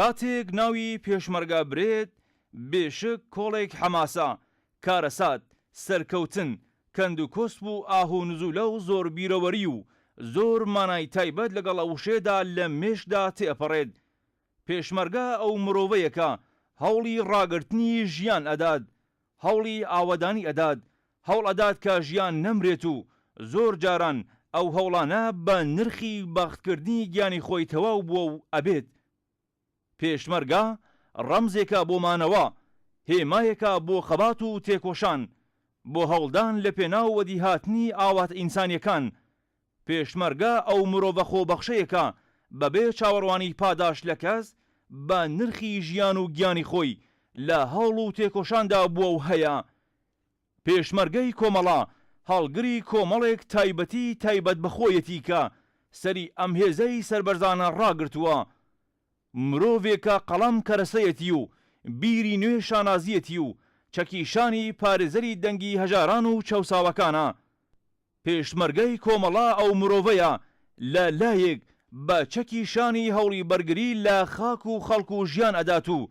کاتێک ناوی پێشمەرگە برێت بێشک کۆڵێک حەماسە کارەسات سەرکەوتن کەند و کۆسپ و ئاهو نزوولە و زۆر بیرەوەری و زۆر مانای تایبەت لەگەڵ ئەوشێدا لە مێشدا تێپەڕێت. پێشمەرگە ئەو مرۆڤەیەکە هەوڵی ڕاگررتنی ژیان ئەدات، هەوڵی ئاوەدانی ئەدات، هەوڵ ئەدات کە ژیان نەمرێت و زۆر جاران ئەو هەوڵانە بە نرخی بەختکردنی گیانی خۆی تەواو بووە و ئەبێت. پێشمەرگە ڕەمزێکە بۆ مانەوە، هێمایەکە بۆ خەبات و تێکۆشان، بۆ هەوڵدان لە پێناو وەدیهاتنی ئاوات ئینسانیەکان. پێشمەرگە ئەو مرۆڤە خۆبەخشەیەکە بەبێ چاوەڕوانی پاداش لە کەس بە نرخی ژیان و گیانی خۆی لە هەوڵ و تێکۆشاندا بووە و هەیە. پێشمەرگەی کۆمەڵە هەڵگری کۆمەڵێک تایبەت بەخۆیەتی کە سەری ئەم هێزەی سەربەرزانە ڕاگرتووە. مرۆڤێکە قەڵەم کەرەسەیەتی و بیری نوێ شانازیەتی و چەکیشانی پارێزەری دەنگی هەژاران و چەوساوەکانە. پێشمەرگەی کۆمەڵە ئەو مرۆڤەیە لە لایەک بە چەکیشانی هەوڵی بەرگری لە خاک و خەڵک و ژیان ئەدات و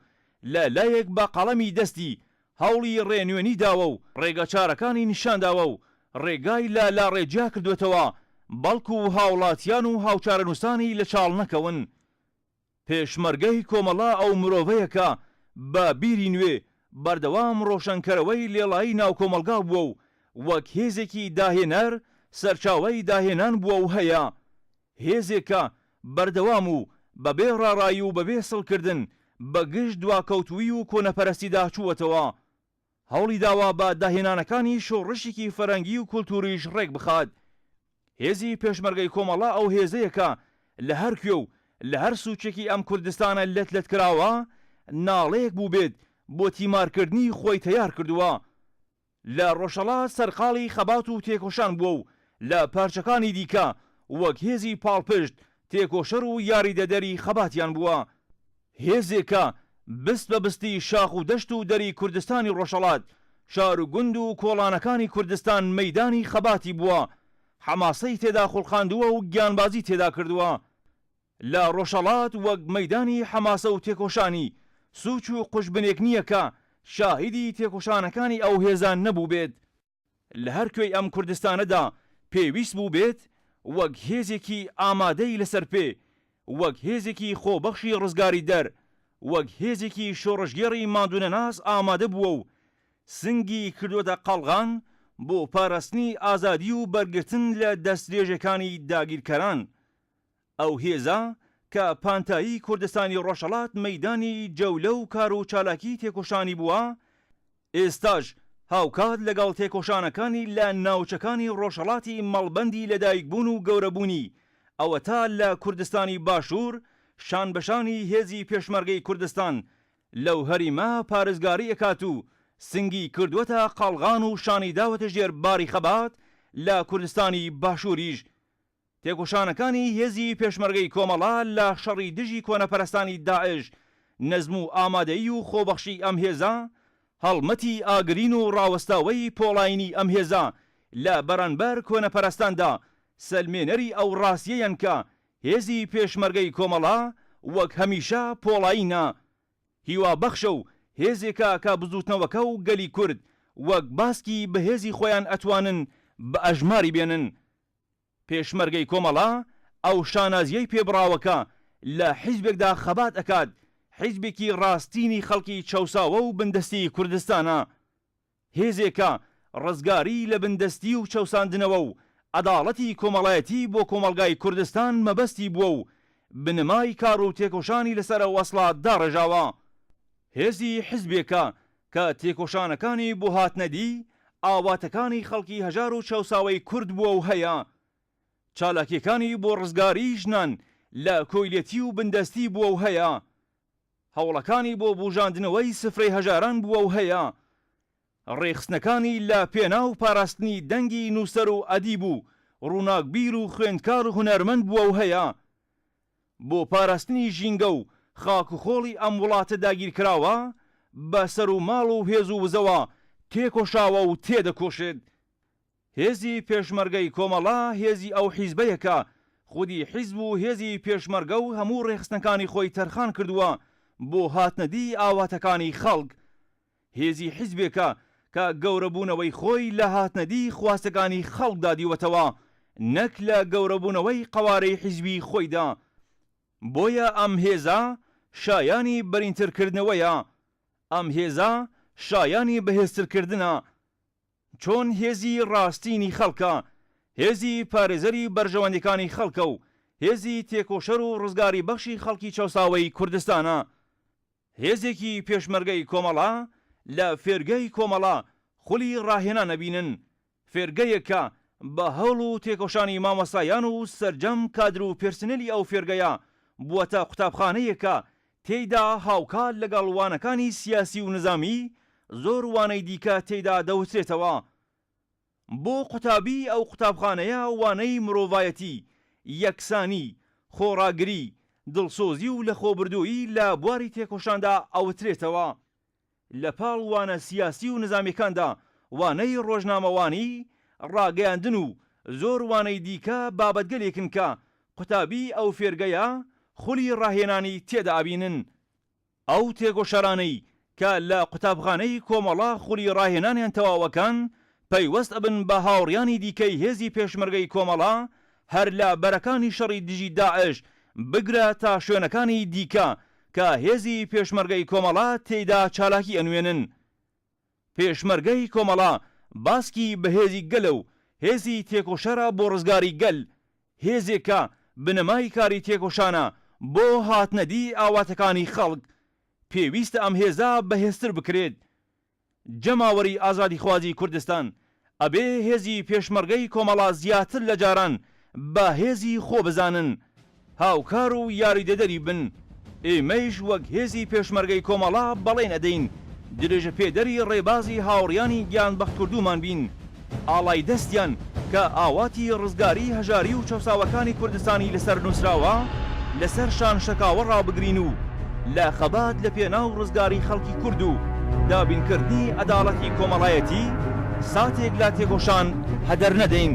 لە لایەک بە قەڵەمی دەستی هەوڵی ڕێنوێنی داوە و ڕێگە چارەکانی نیشانداوە و ڕێگای لا ڕێجیا کردوێتەوە بەڵکو و هاوڵاتیان و هاوچارەنووسانی لە چاڵ نەکەون. پێشمەرگەی کۆمەڵە ئەو مرۆڤەیەکە بە بیری نوێ بەردەوام ڕۆشنکەرەوەی لێڵایی ناو کۆمەلگا بووە و وەک هێزێکی داهێنەر سەرچاوەی داهێنان بووە و هەیە. هێزێکە بەردەوام و بەبێ ڕاڕایی و بەبێ سڵکردن بە گشت دواکەوتووی و کۆنەپەرستیدا چووەتەوە. هەوڵی داوا بە داهێنانەکانی شۆڕشێکی فەرەنگی و کولتوریش ڕێک بخات. هێزی پێشمەرگەی کۆمەڵە ئەو هێزەیەکە لە هەر کوێ و لە هەر سوچێکی ئەم کوردستانە لەت کراوە ناڵەیەک بوو بێت بۆ تیمارکردنی خۆی تەیار کردووە. لە ڕۆژهەڵات سەرقاڵی خەبات و تێکۆشان بووە و لە پارچەکانی دیکە وەک هێزی پاڵپشت تێکۆشەر و یاریدەدەری خەباتیان بووە. هێزێکە بست بە بستی شاخ و دەشت و دەری کوردستانی ڕۆژهەڵات شار و گوند و کۆڵانەکانی کوردستان مەیدانی خەباتی بووە. حەماسەی تێدا خوڵخاندووە و گیانبازی تێدا کردووە. لە ڕۆژهەڵات وەک مەیدانی حەماسە و تێکۆشانی سوچ و قوشبنێک نییە کە شاهیدی تێکۆشانەکانی ئەو هێزان نەبوو بێت. لە هەر کوێی ئەم کوردستانەدا پێویست بوو بێت وەک هێزێکی ئامادەی لەسەر پێ، وەک هێزێکی خۆبەخشی ڕزگاری دەر، وەک هێزێکی شۆڕژگێڕی ماندوونەناس ئامادە بووە و سنگی کردوۆتە قەڵغان بۆ پاراستنی ئازادی و بەرگرتن لە دەستدرێژەکانی داگیرکەران. ئەو هێزە کە پانتایی کوردستانی ڕۆژهەڵات مەیدانی جەولە و کار و چالاکی تێکۆشانی بووە، ئێستاش هاوکات لەگەڵ تێکۆشانەکانی لە ناوچەکانی ڕۆژهەڵاتی مەڵبەندی لەدایکبوون و گەورەبوونی ئەوە تا لە کوردستانی باشوور شان بەشانی هێزی پێشمەرگەی کوردستان لەو هەریمە پارێزگاری ئەکات و سنگی کردووەتە قەڵغان و شانی داوەتە ژێر باری خەبات لە کوردستانی باشووریش. تێکۆشانەکانی هێزی پێشمەرگەی کۆمەڵە لە شەڕی دژی کۆنەپەرستانی داعش نەزم و ئامادەیی و خۆبەخشی ئەم هێزە، هەڵمەتی ئاگرین و ڕاوەستاوەی پۆڵاینی ئەم هێزە لە بەرانبەر کۆنەپەرستاندا سەلمێنەری ئەو ڕاستیەیەن کە هێزی پێشمەرگەی کۆمەڵە وەک هەمیشە پۆڵاینە، هیوا بەخشە و هێزێکە کە بزوتنەوەکە و گەلی کورد وەک باسکی بە هێزی خۆیان ئەتوانن بە ئەژماری بێنن. پێشمەرگەی کۆمەڵە ئەو شانازیەی پێبراوەکە لە حیزبێکدا خەبات ئەکات، حیزبێکی ڕاستینی خەڵکی چەوساوە و بندەستی کوردستانە. هێزێکە ڕزگاری لە بندەستی و چەوساندنەوە و عەداڵەتی کۆمەڵایەتی بۆ کۆمەلگای کوردستان مەبەستی بووە و بنمای کار و تێکۆشانی لەسەر وەسڵات داڕێژاوە. هێزی حیزبێکە کە تێکۆشانەکانی بۆ هاتنەدی ئاواتەکانی خەڵکی هەژار و چەوساوەی کورد بووە و هەیە. چالاکیەکانی بۆ ڕزگاری ژنان لە کۆیلێتی و بندەستی بووە و هەیە. هەوڵەکانی بۆ بوژاندنەوەی سفرەی هەژاران بووە و هەیە. ڕێخستنەکانی لە پێناو پاراستنی دەنگی نووسەر و ئەدیب و ڕووناکبیر و خوێندکار و هونەرمەند بووە و هەیە. بۆ پاراستنی ژینگە و خاک و خۆڵی ئەم وڵاتە داگیرکراوە بە سەر و ماڵ و هێز و وزەوە تێکۆشاوە و تێدەکۆشێت. هێزی پێشمەرگەی کۆمەڵە هێزی ئەو حیزبەیەکە خودی حیزب و هێزی پێشمەرگە و هەموو ڕێخستنەکانی خۆی تەرخان کردووە بۆ هاتنەدی ئاواتەکانی خەڵک. هێزی حیزبێکە کە گەورەبوونەوەی خۆی لە هاتنەدی خواستەکانی خەڵکدا دیوەتەوە، نەک لە گەورەبوونەوەی قەوارەی حیزبی خۆیدا. بۆیە ئەم هێزە شایانی بەرینترکردنەوەیە، ئەم هێزە شایانی بەهێزترکردنە. چۆن هێزی ڕاستینی خەڵکە، هێزی پارێزەری بەرژەوەندەکانی خەڵکە و هێزی تێکۆشەر و ڕزگاری بەخشی خەڵکی چاوساوەی کوردستانە. هێزێکی پێشمەرگەی کۆمەڵا لە فێرگەی کۆمەڵا خولی ڕاهێنا نەبینن، فێرگەیەکە بە هەوڵ و تێکۆشانی مامۆستایان و سەرجەم کادر و پێرسنێلی ئەو فێرگەیە بووەتە قوتابخانەیەکە تێیدا هاوکات لەگەڵ وانەکانی سیاسی و نظامی زۆر وانەی دیکە تێیدا دەوترێتەوە. بۆ قوتابی ئەو قوتابخانەیە وانەی مرۆڤایەتی، یەکسانی، خۆڕاگری، دڵسۆزی و لە خۆبردووی لە بواری تێکۆشاندا ئەوترێتەوە. لە پاڵ وانە سیاسی و نظامیەکاندا وانەی ڕۆژنامەوانی، ڕاگەیاندن و زۆر وانەی دیکە بابەتگەلێکن کە قوتابی ئەو فێرگەیە خولی ڕاهێنانی تێدا ئابینن. ئەو تێکۆشەرانەی کە لە قوتابخانەی کۆمەڵا خولی ڕاهێنانیان تەواوەکان پەیوەست ئەبن بە هاوڕیانی دیکەی هێزی پێشمەرگەی کۆمەڵا هەر لە بەرەکانی شەڕی دژی داعش بگرە تا شوێنەکانی دیکە کە هێزی پێشمەرگەی کۆمەڵا تێیدا چالاکی ئەنوێنن. پێشمەرگەی کۆمەڵا باسکی بە هێزی گەلە و هێزی تێکۆشەرە بۆ ڕزگاری گەل، هێزێکە بنەمای کاری تێکۆشانە بۆ هاتنەدی ئاواتەکانی خەڵک. پێویستە ئەم هێزە بەهێزتر بکرێت. جەماوەری ئازادیخوازی کوردستان ئەبێ هێزی پێشمەرگەی کۆمەڵا زیاتر لە جاران بە هێزی خۆ بزانن، هاوکار و یاریدەدەری بن. ئێمەیش وەک هێزی پێشمەرگەی کۆمەڵا بەڵێن ئەدەین درێژە پێدەری ڕێبازی هاوڕیانی گیانبەخت کردومان بین، ئاڵای دەستیان کە ئاواتی ڕزگاری هەژاری و چەساوەکانی کوردستانی لەسەر نووسراوە لەسەر شان شەکاوە ڕابگرین و لە خەبات لە پێناو ڕزگاری خەڵکی کورد و دابینکردنی ئەداڵەتی کۆمەڵایەتی ساتێک لا تێکۆشان هەدەر نەدەین.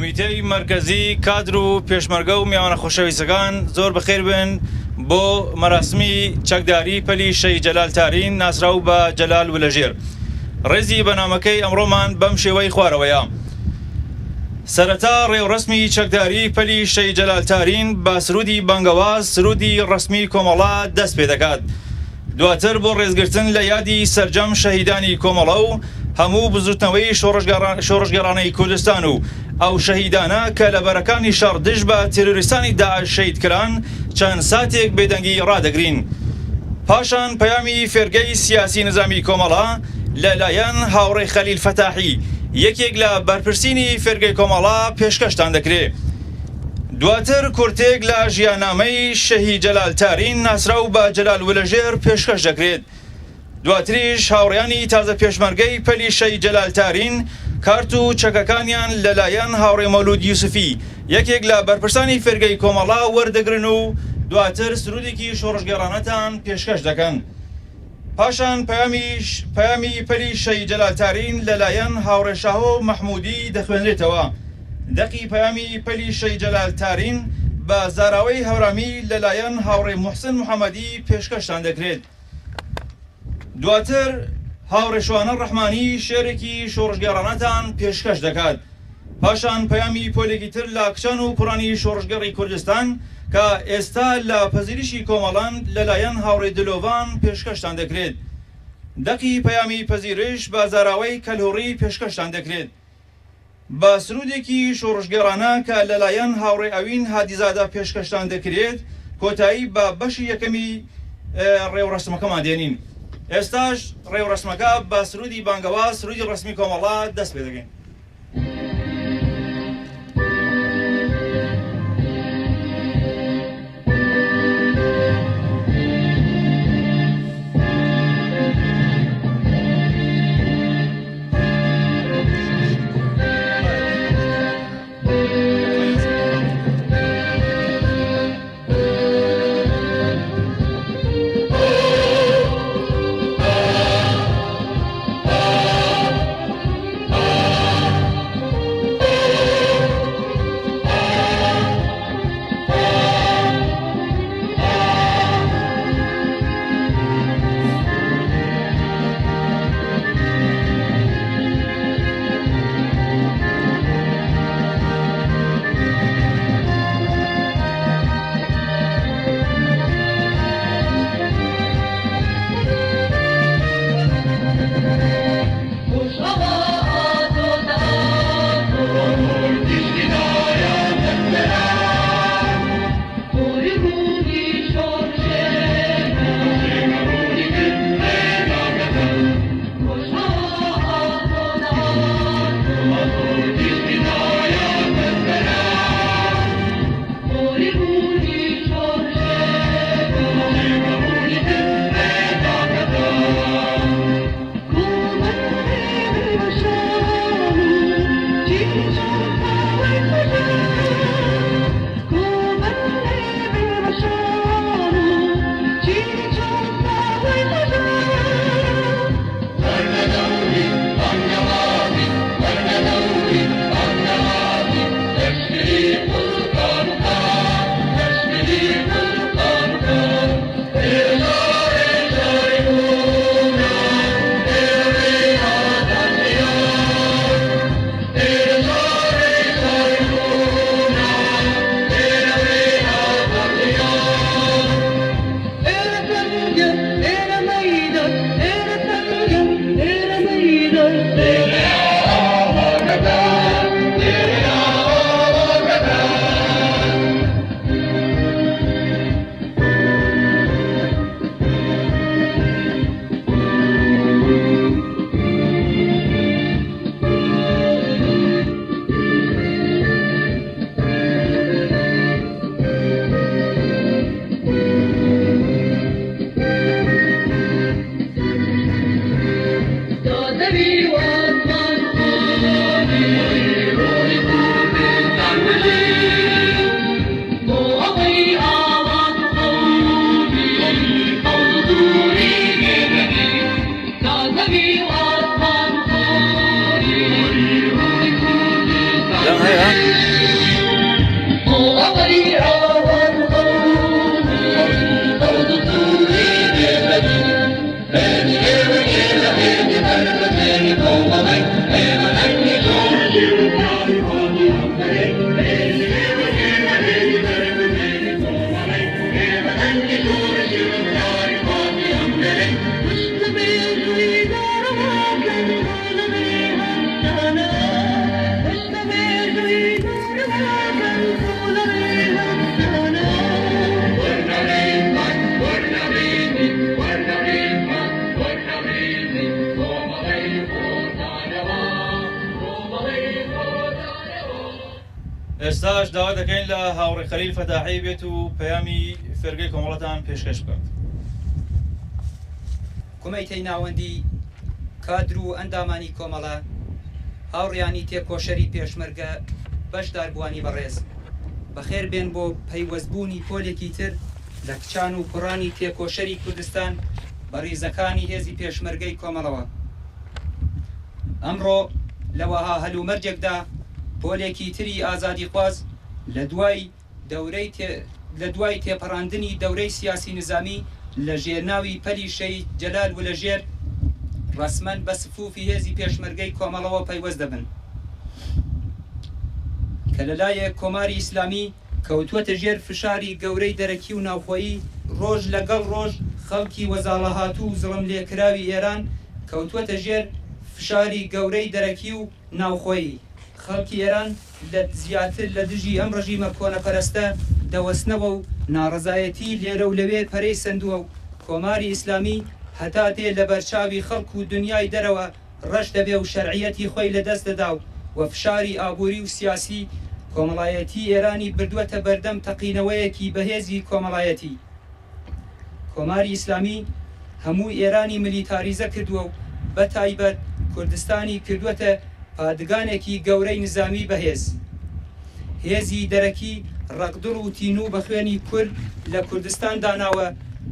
کمیتەی مرکزی کادر و پێشمەرگە و میوانە خۆشەویستەکان زۆر بەخێر بن بۆ مەراسمی چەکداری پەلی شەی جەلالتارین ناسراو بە جەلال ولەژێر. ڕێزی بەنامەکەی ئەمڕۆمان بەم شێوەی خوارەوەیە. سەرەتا ڕێوڕسمی چەکداری پەلی شەی جەلالتارین بە سرودی بانگەواز سرودی ڕسمی کۆمەڵا دەست پێ دەکات. دواتر بۆ ڕێزگرتن لە یادی سەرجەم شەهیدانی کۆمەڵە و هەموو بزوتنەوەی شۆڕژگەڕانەی کوردستان و ئەو شەهیدانە کە لە بەرەکانی شەڕ دژ بە تێرۆریستانی داعش شەید کران چەند ساتێک بێدەنگی ڕادەگرین. پاشان پەیامی فێرگەی سیاسی نظامی کۆمەڵا لەلایەن هاوڕێی خەلیل فەتاحی یەکێک لە بەرپرسینی فێرگەی کۆمەڵا پێشکەشتان دەکرێت. دواتر کورتێک لە ژیاننامەی شەهی جەلالتارین ناسراو بە جەلال ولەژێر پێشکەش دەکرێت. دواتریش هاوڕێیانی تازە پێشمەرگەی پەلی شەی جەلالتارین کارت و چەکەکانیان لەلایەن هاوڕێ مەولود یوسفی یەکێک لە بەرپرسانی فێرگەی کۆمەڵا وەردەگرن و دواتر سرودێکی شۆڕژگەڕانەتان پێشکەش دەکەن. پاشان پەیامی پەلی شەی جەلالتارین لەلایەن هاوڕێ شاهۆ مەحموودی دەخوێنرێتەوە. دەقی پەیامی پەلی شەی جەلالتارین بە زاراوەی هەورامی لەلایەن هاوڕێ موحسن محەممەدی پێشکەشتان دەکرێت. دواتر هاوڕێ شوانە ڕەحمانی شێرێکی شۆڕژگەڕانەتان پێشکەش دەکات. پاشان پەیامی پۆلێکی تر لە کچان و کوڕانی شۆڕژگەڕی کوردستان کە ئێستا لە پەزیریشی کۆمەڵان لەلایەن هاوڕێ دلۆڤان پێشکەشتان دەکرێت. دەقی پەیامی پەزیرش بە زاراوەی کەلهوڕی پێشکەشتان دەکرێت. بە سرودێکی شۆڕژگەڕانە کە لەلایەن هاوڕێ ئەوین هادیزادە پێشکەشتان دەکرێت کۆتایی بە بەشی یەکەمی ڕێوڕسمەکەمان دێنین. ئێستاش ڕێوڕسمەکە بە سرودی بانگەواز سرودی ڕسمی کۆمەڵا دەست پێ دەکەین. ئێستاش داوا دەکەین لە هاوڕێ خەلیل فەتاحی بێت و پەیامی فێرگەی کۆمەڵەتان پێشکەش بکات. کۆمەیتەی ناوەندی کادر و ئەندامانی کۆمەڵە، هاوڕیانی تێکۆشەری پێشمەرگە بەشداربووانی بەڕێز، بەخێر بێن بۆ پەیوەستبوونی پۆلێکی تر لە کچان و کوڕانی تێکۆشەری کوردستان بە ڕیزەکانی هێزی پێشمەرگەی کۆمەڵەوە. ئەمڕۆ لەوەها هەلومەرجێکدا پۆلێکی تری ئازادیخواز لە دوای تێپەڕاندنی دەورەی سیاسی نظامی لە ژێرناوی پەلی شەید جەلال و لە ژێر ڕەسمەن بە سفوفی هێزی پێشمەرگەی کۆمەڵەوە پەیوەست دەبن کە لەلایەک کۆماری ئیسلامی کەوتووەتە ژێر فشاری گەورەی دەرەکی و ناوخۆیی. ڕۆژ لەگەڵ ڕۆژ خەڵکی وەزاڵەهاتوو و زڵم لێکراوی ئێران کەوتووەتە ژێر فشاری گەورەی دەرەکی و ناوخۆیی. خەڵکی ئێران زیاتر لە دژی ئەم ڕژیمە کۆنەپەرستە دەوەستنەوە و ناڕزایەتی لێرە و لەوێ پەرەی سندووە و کۆماری ئیسلامی هەتا دێ لە بەرچاوی خەڵک و دنیای دەرەوە ڕەش دەبێ و شەرعیەتی خۆی لەدەست دەدا و فشاری ئابووری و سیاسی کۆمەڵایەتی ئێرانی بردووەتە بەردەم تەقینەوەیەکی بەهێزی کۆمەڵایەتی. کۆماری ئیسلامی هەموو ئێرانی ملیتاریزە کردووە و بە تایبەت کوردستانی کردووەتە پادگانێکی گەورەی نظامی بەهێز. هێزی دەرەکی ڕەقدڵ و تینوو بە خوێنی کورد لە کوردستان داناوە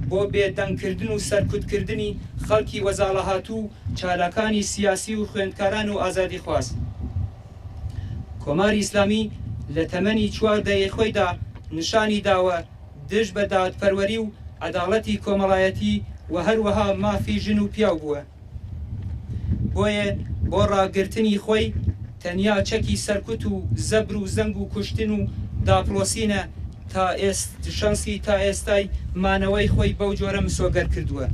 بۆ بێدەنگکردن و سەرکوتکردنی خەڵکی وەزاڵەهاتوو، چالاکانی سیاسی و خوێندکاران و ئازادی خواست. کۆماری ئیسلامی لە تەمەنی 14 خۆیدا نیشانی داوە دژ بە دادپەروەری و عەداڵەتی کۆمەڵایەتی و هەروەها مافی ژن و پیاو بووە. بۆیە بۆ ڕاگرتنی خۆی تەنیا چەکی سەرکوت و زەبر و زەنگ و کوشتن و داپڵۆسینە تا شەنسی تا ئێستای مانەوەی خۆی بەو جۆرە مسۆگەر کردووە.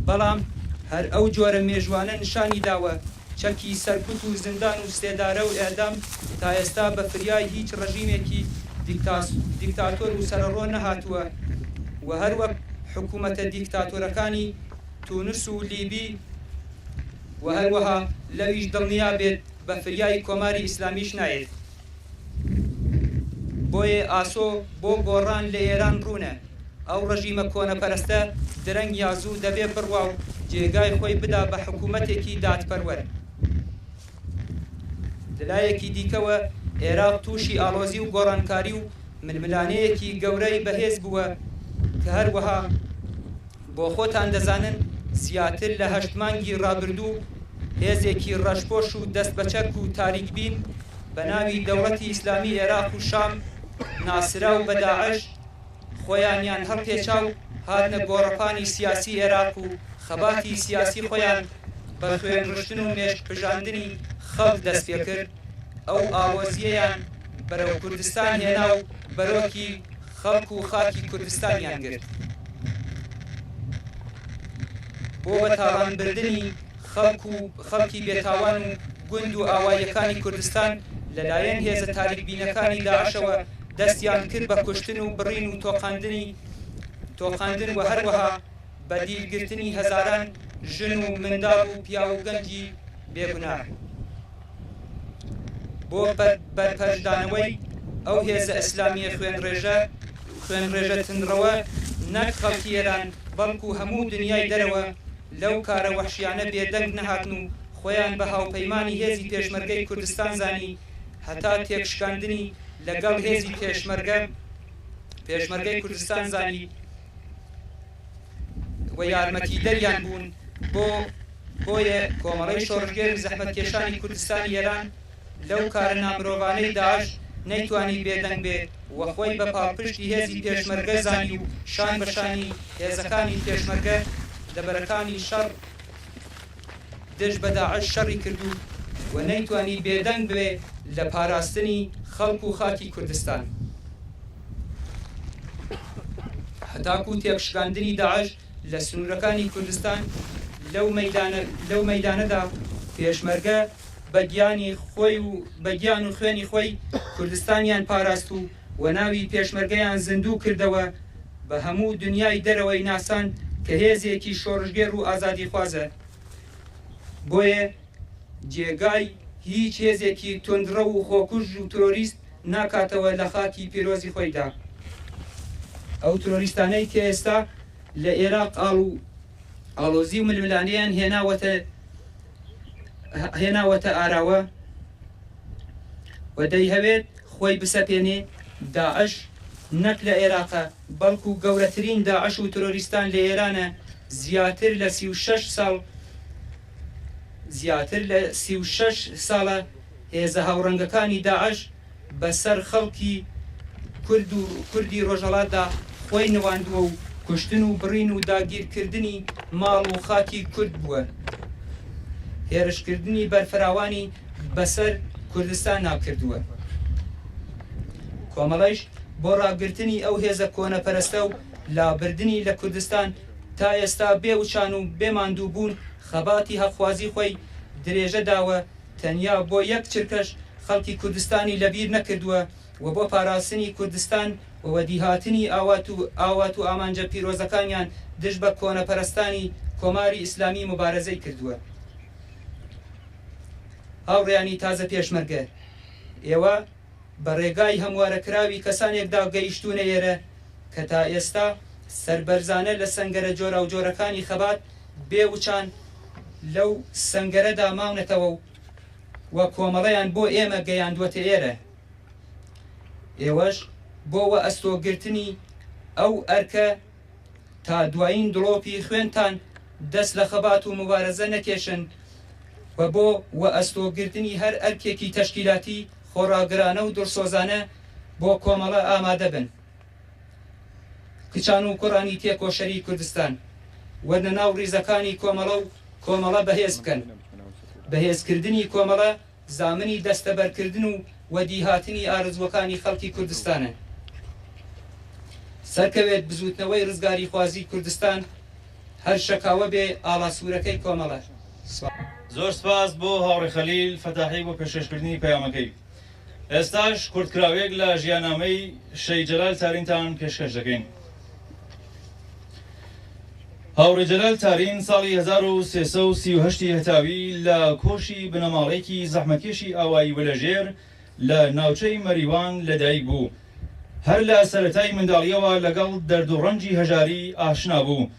بەڵام هەر ئەو جۆرە مێژوانە نیشانی داوە چەکی سەرکوت و زندان و سێدارە و ئێدام تا ئێستا بە فریای هیچ ڕژیمێکی دیکتاتۆر و سەرڕۆ نەهاتووە و هەروەک حکوومەتە دیکتاتۆرەکانی تونس و لیبی و هەروەها لەویش دڵنیا بێت بە فریای کۆماری ئیسلامیش نایێت. بۆیە ئاسۆ بۆ گۆڕان لە ئێران ڕوونە ئەو ڕژیمە کۆنەپەرستە درەنگ یازوو دەبێ بڕوا و جێگای خۆی بدا بە حکوومەتێکی دادپەروەر. لەلایەکی دیکەوە عێراق تووشی ئاڵۆزی و گۆڕانکاری و ململانەیەکی گەورەی بەهێز بووە کە هەروەها بۆ خۆتان دەزانن زیاتر لە 8 مانگی ڕابردوو هێزێکی ڕەشپۆش و دەست بەچەک و تاریکبین بە ناوی دەوڵەتی ئیسلامی عێراق و شام ناسرا و بە داعش خۆیانیان هەڵپێچاو هاتنە گۆڕەپانی سیاسی عێراق و خەباتی سیاسی خۆیان بە خوێنڕشتن و مێشکپژاندنی خەڵک دەست پێ کرد. ئەو ئاوەزیەیان بەرەو کوردستان هێنا و بەرۆکی خەڵک و خاکی کوردستانیان گرت. بۆ بە تاوانبردنی خەڵکی بێتاوان و گوند و ئاوایەکانی کوردستان لەلایەن هێزە تاریکبینەکانی داعشەوە دەستیان کرد بە کوشتن و بڕین و تۆقاندن و هەروەها بە دیرگرتنی هەزاران ژن و منداڵ و پیا و گەنجی بێگوناه. بۆ بەرپەرشدانەوەی ئەو هێزە ئیسلامیە خوێنڕێژە تندڕەوە نەک خەڵکی ئێران بەڵکو هەموو دنیای دەرەوە لەو کارە وەحشیانە بێدەنگ نەهاتن و خۆیان بە هاوپەیمانی هێزی پێشمەرگەی کوردستان زانی هەتا تێکشکاندنی لەگەڵ هێزی پێشمەرگەی کوردستان زانی و یارمەتی دەریان بوون. بۆیە کۆمەڵەی شۆڕژگەر زەحمەتکێشانی کوردستانی ئێران لەو کارە نامرۆڤانەی داعش نەیتوانی بێدەنگ بێ و خۆی بە پاڵپشتی هێزی پێشمەرگە زانی و شان بەشانی هێزەکانی پێشمەرگە لەبەرەکانی شەڕ دژ بە داعش شەڕی کرد و و نەیتوانی بێدەنگ بێ لە پاراستنی خەڵک و خاکی کوردستان. هەتاکو تێکشکاندنی داعش لە سنوورەکانی کوردستان لەو مەیدانەدا پێشمەرگە بە گیان و خوێنی خۆی کوردستانیان پاراست و ناوی پێشمەرگەیان زیندوو کردەوە بە هەموو دنیای دەرەوەی ناسان کە هێزێکی شۆڕژگێر و ئازادی خوازە. بۆیە جێگای هیچ هێزێکی تۆندڕە و خۆکوژ و تۆریست ناکاتەوە لە خاکی پیرۆزی خۆیدا. ئەو تۆریستانەی کە ئێستا لە عێراق ئاڵۆزی و ململانیان هێناوەتە ئاراوە و دەیهەوێت خۆی بسەپێنێ داعش نەک لە عێراقە بەڵکو گەورەترین داعش و تۆریستان لە ئێرانە زیاتر لە 36 ساڵە هێزە هاوڕەنگەکانی داعش بەسەر خەڵکی کوردی ڕۆژهەڵاتدا خۆی نواندووە و کوشتن و بڕین و داگیرکردنی ماڵ و خاکی کورد بووە. هێرشکردنی بەرفراوانی بەسەر کوردستان ناکردووە. کۆمەڵەیش بۆ ڕاگررتنی ئەو هێزە کۆنەپەرستە و لابردنی لە کوردستان تا ئێستا بێوچان و بێماندوو بوون خەباتی هەخوازی خۆی درێژە داوە تەنیا بۆ یەک چرکەش خەڵکی کوردستانی لەبیر نەکردووە و بۆ پاراستنی کوردستان و وەدیهاتنی ئاوات و ئامانجە پیرۆزەکانیان دژ بە کۆنەپەرستانی کۆماری ئیسلامی مبارەزەی کردووە. هاوڕێیانی تازە پێشمەرگە، ئێوە بە ڕێگای هەموارەکراوی کەسانێکدا گەیشتونە ئێرە کە تا ئێستا سەربەرزانە لە سەنگەرە جۆرا و جۆرەکانی خەبات بێوچان لەو سەنگەرەدا ماونەتەوە و کۆمەڵەیان بۆ ئێمە گەیاندوەتە ئێرە. ئێوەش بۆوە ئەستۆگرتنی ئەو ئەرکە تا دوایین دڵۆپی خوێنتان دەست لە خەبات و مبارەزە نەکێشن و بۆ وە ئەستۆگرتنی هەر ئەرکێکی تەشکیلاتی خۆڕاگرانە و دڵسۆزانە بۆ کۆمەڵە ئامادە بن. کچان و کوڕانی تێکۆشەری کوردستان وەرنە ناو ڕیزەکانی کۆمەڵە بەهێز بکەن. بەهێزکردنی کۆمەڵە زامنی دەستەبەرکردن و وەدیهاتنی ئارزوەکانی خەڵکی کوردستانە. سەرکەوێت بزوتنەوەی ڕزگاری خوازی کوردستان هەر شەکاوە بێ ئاڵاسوورەکەی کۆمەڵە. زۆر سپاس بۆ هاوڕێ خەلیل فەتاحی بۆ پێشکەشکردنی پەیامەکەی. ئێستاش کورتکراوێک لە ژیاننامەی شەید جەلال تارینتان پێشکەش دەکەین. هاوڕێ جەلال تارین ساڵی 1338 هەتاوی لە کۆشی بنەماڵێکی زەحمەتکێشی ئاوایی وەلەژێر لە ناوچەی مەریوان لەدایک بوو. هەر لە سەرەتای منداڵیەوە لەگەڵ دەردوڕەنجی هەژاری ئاشنا بوو.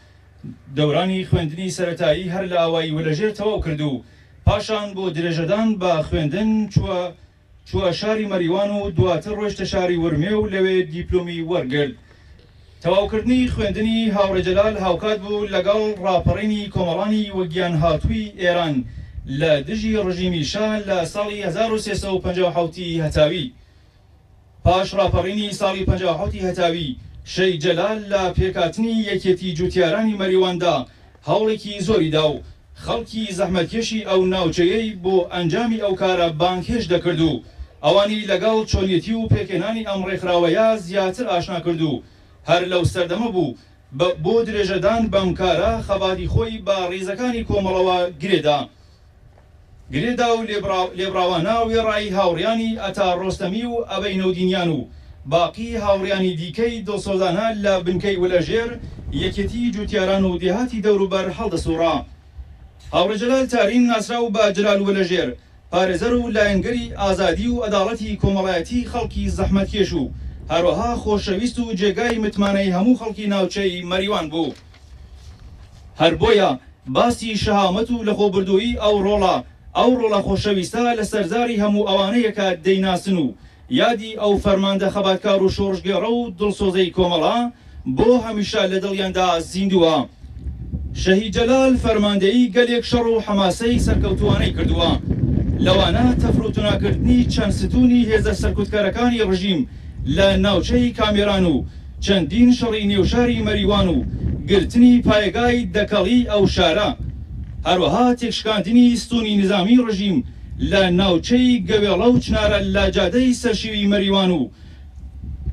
دەورانی خوێندنی سەرەتایی هەر لە ئاوایی وەلەژێر تەواو کرد و پاشان بۆ درێژەدان بە خوێندن چووە شاری مەریوان و دواتر ڕۆیشتە شاری ورمێ و لەوێ دیپلۆمی وەرگرت. تەواوکردنی خوێندنی هاوڕێ جەلال هاوکات بوو لەگەڵ ڕاپەڕینی کۆمەڵانی وەگیان هاتووی ئێران لە دژی ڕژیمی شا لە ساڵی 1357 هەتاوی. پاش ڕاپەڕینی ساڵی 57 هەتاوی شەید جەلال لە پێکاتنی یەکێتی جوتیارانی مەریواندا هەوڵێکی زۆری دا و خەڵکی زەحمەتکێشی ئەو ناوچەیەی بۆ ئەنجامی ئەو کارە بانکێش دەکرد و ئەوانی لەگەڵ چۆنیەتی و پێکێنانی ئەم ڕێکخراوەیە زیاتر ئاشنا کرد و هەر لەو سەردەمە بوو بۆ درێژەدان بەم کارە خەباتی خۆی بە ڕیزەکانی کۆمەڵەوە گرێدا و لێبراوانە وێڕایی هاوڕیانی ئەتا ڕۆستەمی و ئەبەی نەودینیان و باقی هاوڕیانی دیکەی دڵسۆزانە لە بنکەی وەلەژێر یەکێتی جوتیاران و دێهاتی دەوروبەر هەڵدەسوڕا. هاوڕێ جەلال تارین ناسراو بە جەلال وەلەژێر پارێزەر و لایەنگەری ئازادی و ئەداڵەتی کۆمەڵایەتی خەڵکی زەحمەتکێش و هەروەها خۆشەویست و جێگای متمانەی هەموو خەڵکی ناوچەی مەریوان بوو. هەر بۆیە باسی شەهامەت و لەخۆبردووی ئەو ڕۆڵە خۆشەویستە لە سەرزاری هەموو ئەوانەیەکە دەیناسن و یادی ئەو فەرماندە خەباتکار و شۆڕژگێڕە و دڵسۆزەی کۆمەڵە بۆ هەمیشە لە دڵیاندا زیندووە. شەهید جەلال فەرماندەیی گەلێک شەڕ و حەماسەی سەرکەوتوانەی کردووە. لەوانە تەفروتناکردنی چەند ستوونی هێزە سەرکوتکارەکانی ڕژیم لە ناوچەی کامێران و چەندین شەڕی نێوشاری مەریوان و گرتنی پایگای دەکەڵی ئەو شارە، هەروەها تێکشکاندنی ستوونی نظامی ڕژیم لە ناوچەی گەوێڵە و چنارە لە جادەی سەرشیوی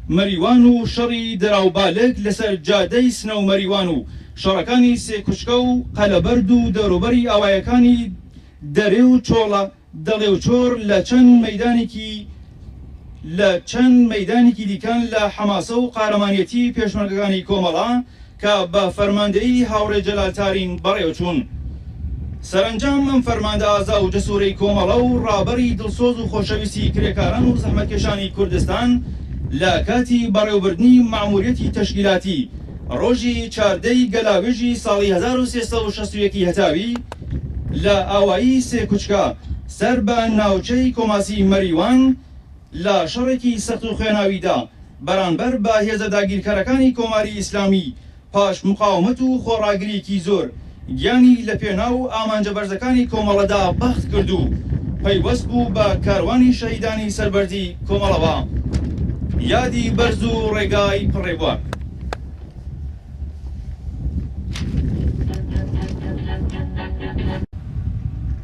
مەریوان و شەڕی دراوبالک لەسەر جادەی سنە و مەریوان و شەڕەکانی سێکوچکە و قەلەبەرد و دەوروبەری ئاوایەکانی دەرێ و چۆڵە دەڵێ و چۆر لە چەند مەیدانێکی دیکان لە حەماسە و قارەمانیەتی پێشمەرگەکانی کۆمەڵە کە بە فەرماندەی هاوڕێ جەلالتارین بەڕێوەچوون. سەرنجام ئەم فەرماندە ئازا و جەسوورەی کۆمەڵە و ڕابەری دڵسۆز و خۆشەویستی کرێکاران و زەحمەتکێشانی کوردستان لە کاتی بەڕێوەبردنی مەعموریەتی تەشکیلاتی ڕۆژی 14 گەلاوێژی ساڵی 1361 هەتاوی لە ئاوایی سێکوچکە سەر بە ناوچەی کۆماسی مەریوان لە شەڕێکی سەخت و خوێناویدا بەرامبەر بە هێزە داگیرکارەکانی کۆماری ئیسلامی پاش مقاومەت و خۆڕاگریەکی زۆر گیانی لە پێناو ئامانجە بەرزەکانی کۆمەڵەدا بەخت کرد و پەیوەست بوو بە کاروانی شەهیدانی سەربەردی کۆمەڵەوە یادی بەرز و ڕێگای پڕێبوار.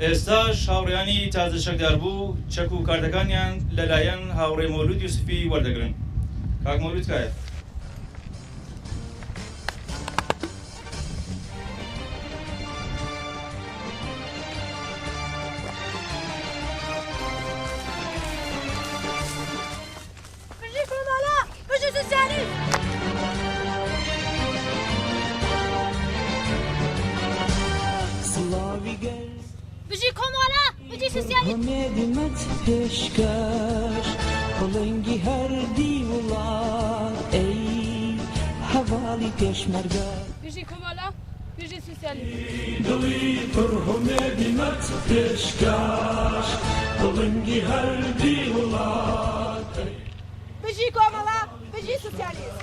ئێستاش هاوڕێیانی تازە شەکدار بوو چەک و کارتەکانیان لەلایەن هاوڕێ مەولود یوسفی وەردەگرن. کاک مەولود کایە؟ بژی کۆمەڵە بژی سوسیالیست هەمێدمەت پێشکەش بڵنگی هەردی وڵات ئەی هەواڵی پێشمەرگە بژی کۆمەڵە بژی سوسیالیست دڵی پڕ هەمێدمەت پێشکەش بڵنگی هەردی وڵات بژی کۆمەڵە بژی سوسیالیست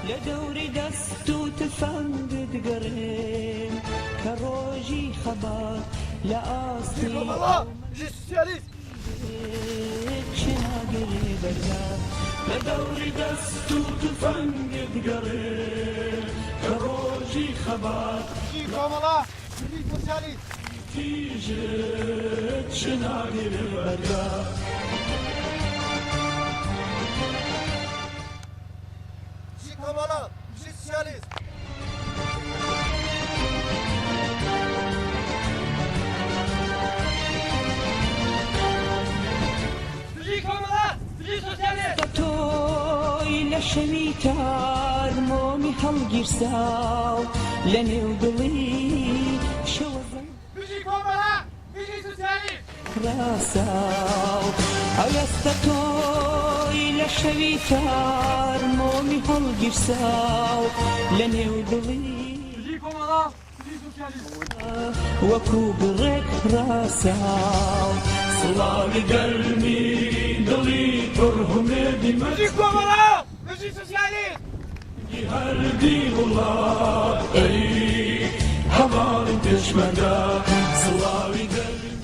لە دەوری دەست و تفەنگت گەڕێن کە ڕۆژی خەبات لە ئاستی چناگەرێ بەرگا لە دەوری دەست و تفەنگت گەڕێ کە ڕۆژی خەبات تیژت چناگەرێ بەرگا تۆی لە شەوی تار مۆمی هەڵگیرساو لە نێو دڵی شەوەزە ڕاساو ئەوەستە تۆی لە شەوی تار مۆمی هەڵگیرساو لە نێو دڵی وەکو بڕێک ڕاساو سڵاوی گەرمی دڵی پڕ هەمێدمەت هەردی وڵات ئەی هەواڵی پێشمەرگە سڵاوی گەرمی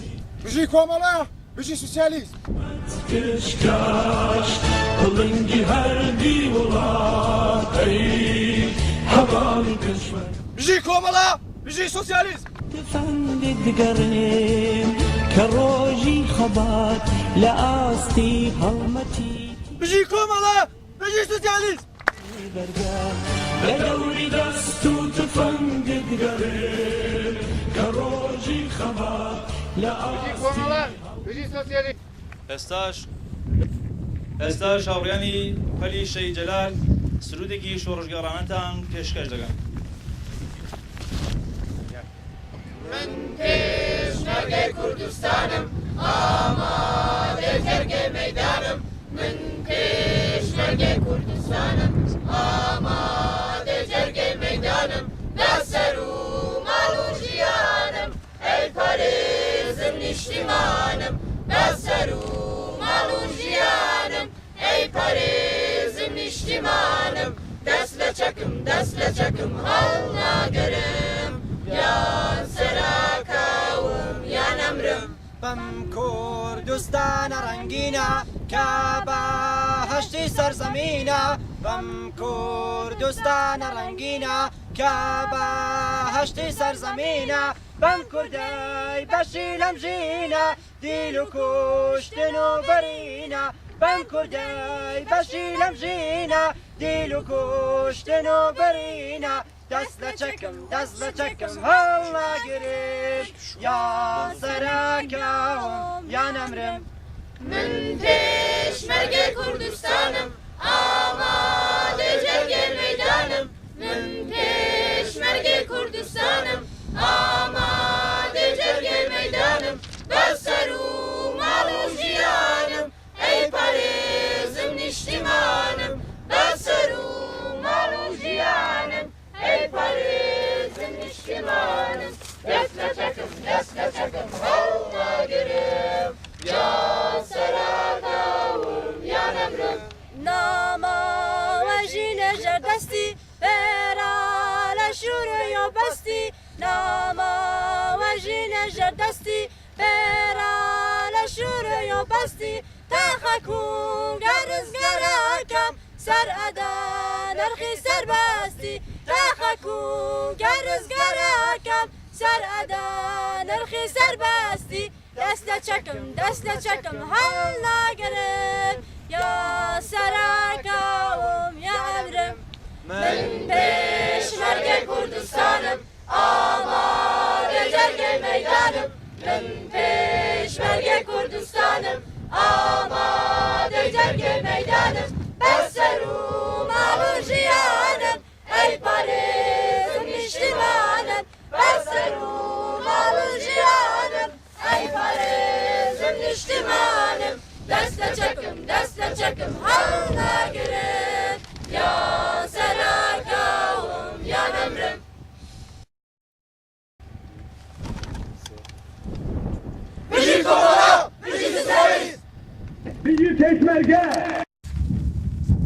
بژی کۆمەڵە بژی سوسیالیست پێشکەش بڵنگی هەردی وڵات ئەی هەواڵی پێشمەرگە بژی کۆمەڵە بژی سوسیالیست تفەنگت دەگەڕێن کە ڕۆژی خەبات لە ئاستی هەڵمەتی بژی کۆمەڵە بژی سوسیالیست بەرگا لە دەوری دەست و تفەنگت گەڕێ کە ڕۆژی خەبات لە ئاستی بژی سوسیالیست. ئێستاش هاوڕێیانی پەلی شەی جەلال سرودێکی شۆڕژگەڕانەتان پێشکەش دەکەن. من پێشمەرگەی کوردستانم ئامادە جەرگەی مەیدانم من پێشمەرگەی کوردستانم ئامادە جەرگەی مەیدانم لەسەر و ماڵ و ژیانم ئەی پارێزم نیشتیمانم لەسەر و ماڵ و ژیانم ئەی پارێزم نیشتیمانم دەست لە چەکم هەڵ ناگەرم یان سەراکەوم یان ئەمرم بەم کوردستانە ڕەنگینە کە بەهەشتی سەرزەمینە بەم کوردستانە ڕەنگینە کە بەهەشتی سەرزەمینە بەم کوردەی بەشی لەم ژینە دیل و کوشتن و برینا بەم کوردەی بەشی لەم ژینە دیل و کوشتن و برینا دەست لە چەکم هەڵناگرێت یا سەرکەوم یا نەمرم من پێشمەرگەی کوردستانم ئامادە جەرگێ مەیدانم من پێشمەرگەی کوردستانم ئامادە جەرگێ مەیدانم بەسەر و ماڵ و ژیانم ئەی پارێزم نیشتیمانم بەسەر و ماڵ و ژیانم ئەی پارێزم نیشتیمانم دەست لە چەکم هەڵناگرم یا سەرکەوم یا نەمرم ناماوەژی لەژەر دەستی بێرا لە شوورەیە بەستی ناماوەژی لەژەر دەستی بێرا لە شوورەیە بەستی تاخەکوم گەرزگەرەکەم سەر ئەدا نرخی سەربەستی تاخەکوم گەرزگەرەکەم سەر ئەدا نرخی سەربەستی دەست لە چەکم هەڵناگرم یا سەرکەوم یا ئەمرم من پێشمەرگەی کوردستانم ئامادە جەرگەی مەیدانم من پێشمەرگەی کوردستانم ئامادە جەرگەی مەیدانم بەسەر و ماڵ و ژیانم ئەی پارێزم نیشتیمانم بەسەر و ماڵ و ژیانم ئەی پارێزم نیشتیمانم دەست لە چەکم هەڵناگرم یا سەرکەوم یا نەمرم بژی کۆمەڵە بژی سوسیالیسم بژی پێشمەرگە